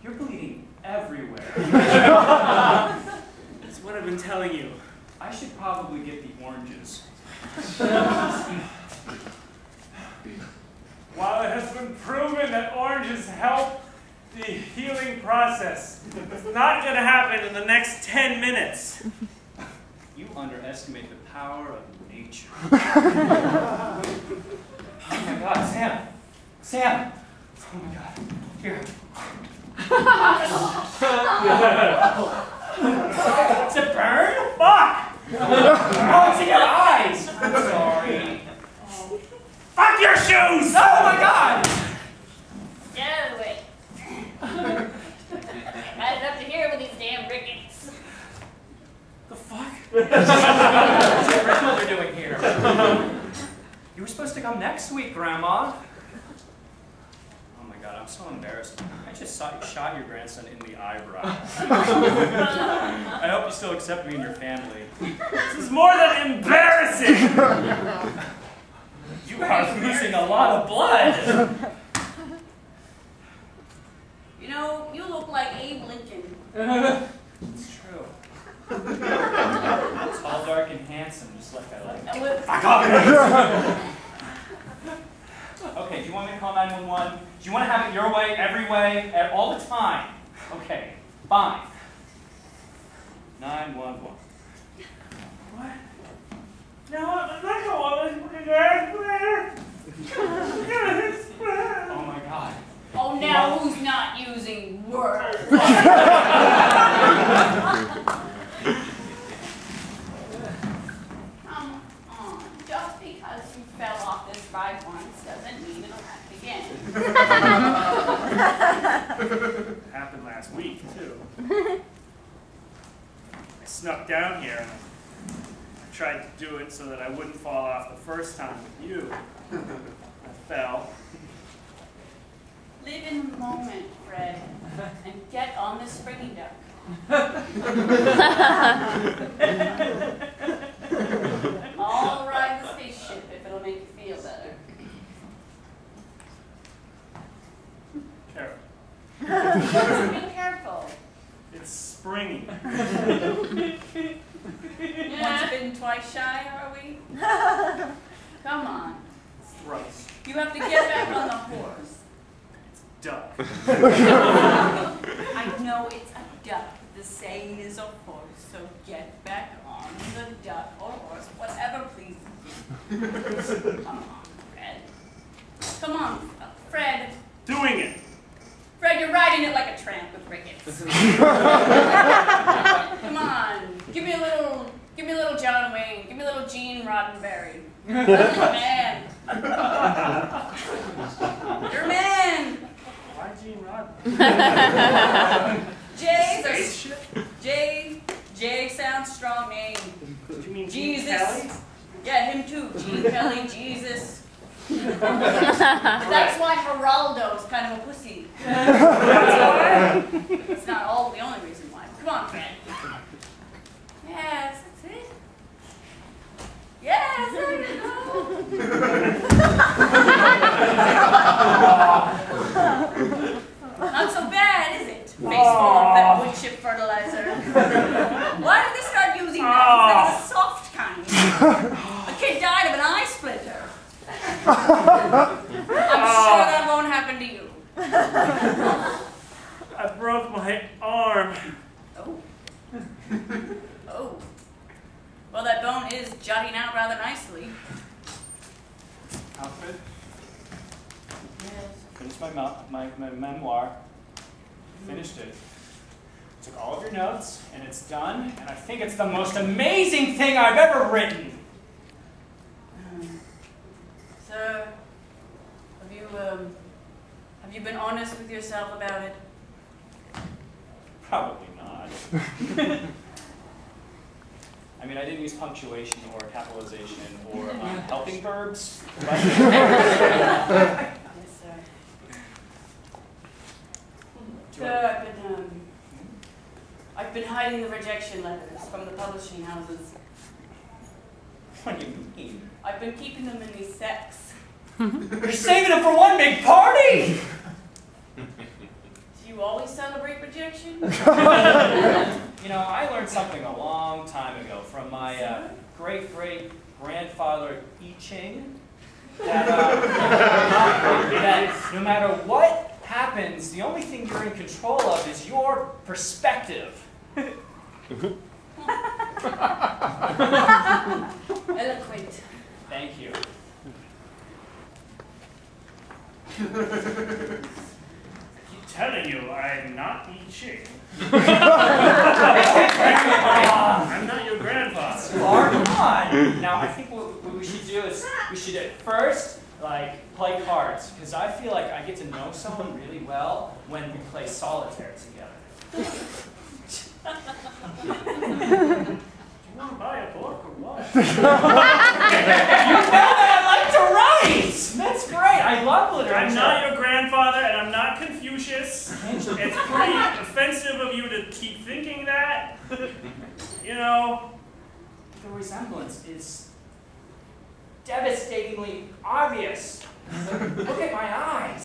You're bleeding everywhere. That's what I've been telling you. I should probably get the oranges. While it has been proven that oranges help the healing process, it's not going to happen in the next 10 minutes. You underestimate the power of nature. Oh my God, Sam! Sam! Oh my God, here. Does it burn? Fuck! Oh, it's in your eyes! I'm sorry. Fuck your shoes! Oh my God! Get out of the way. Had enough to hear with these damn rickets. The fuck? What's your grandmother doing here? You were supposed to come next week, Grandma. Oh my God, I'm so embarrassed. I just shot your grandson in the eyebrow. I hope you still accept me in your family. This is more than embarrassing! You are losing a lot of blood. You know, you look like Abe Lincoln. It's true. Tall, dark, and handsome, just like I like. Fuck off! Okay, do you want me to call 911? Do you want to have it your way, every way, all the time? Okay, fine. 911. What? No, I'm not going Oh my God. Oh, now who's not using words? Come on, just because you fell off this ride once doesn't mean it'll happen again. Happened last week, too. I snuck down here and I tried to do it so that I wouldn't fall off the first time with you. I fell. Live in the moment, Fred, and get on the springy duck. I'll ride the spaceship if it'll make you feel better. Careful. Be careful. It's springy. Once bitten, twice shy, are we? Come on. Thrice. You have to get back on the horse. Duck. I know it's a duck. The saying is a horse, so get back on the duck or horse, whatever pleases you. Come on, Fred. Come on, Fred. Doing it. Fred, you're riding it like a tramp with rickets. Come on, give me a little John Wayne, give me a little Gene Roddenberry. Man. You're a man. Why Gene Roddenberry? Jay sounds strong name. Do you mean Gene Jesus. Kelly? Yeah, him too. Gene Kelly, Jesus. That's why Geraldo's kind of a pussy. It's not all the only reason why. Come on, Fred. Yes, that's it. Yes, there you go. Not so bad, is it? Face full of that wood chip fertilizer. Why did they start using that instead of the soft kind? A kid died of an eye splinter. I'm sure that won't happen to you. I broke my arm. Oh. Oh. Well, that bone is jutting out rather nicely. Alfred, Yes. finished my memoir. Finished it. Took all of your notes, and it's done. And I think it's the most amazing thing I've ever written. Sir, have you been honest with yourself about it? Probably not. I mean, I didn't use punctuation or capitalization or helping verbs. Yes, sir. Sir, I've been hiding the rejection letters from the publishing houses. What do you mean? I've been keeping them in these sacks. You're saving them for one big party! You you always celebrate rejection? You know, I learned something a long time ago from my great-great-grandfather I Ching, that no matter what happens, the only thing you're in control of is your perspective. Eloquent. Thank you. I'm telling you, I'm not I Ching. I'm not your grandfather. Come on. Now, I think what we should do is we should at first play cards, because I feel like I get to know someone really well when we play solitaire together. Do you want to buy a book or what? You know that I like to write! That's great. I love literature. I'm not your grandfather, and I'm not Confucius. It's pretty offensive of you to keep thinking that. You know. The resemblance is devastatingly obvious. Look at my eyes.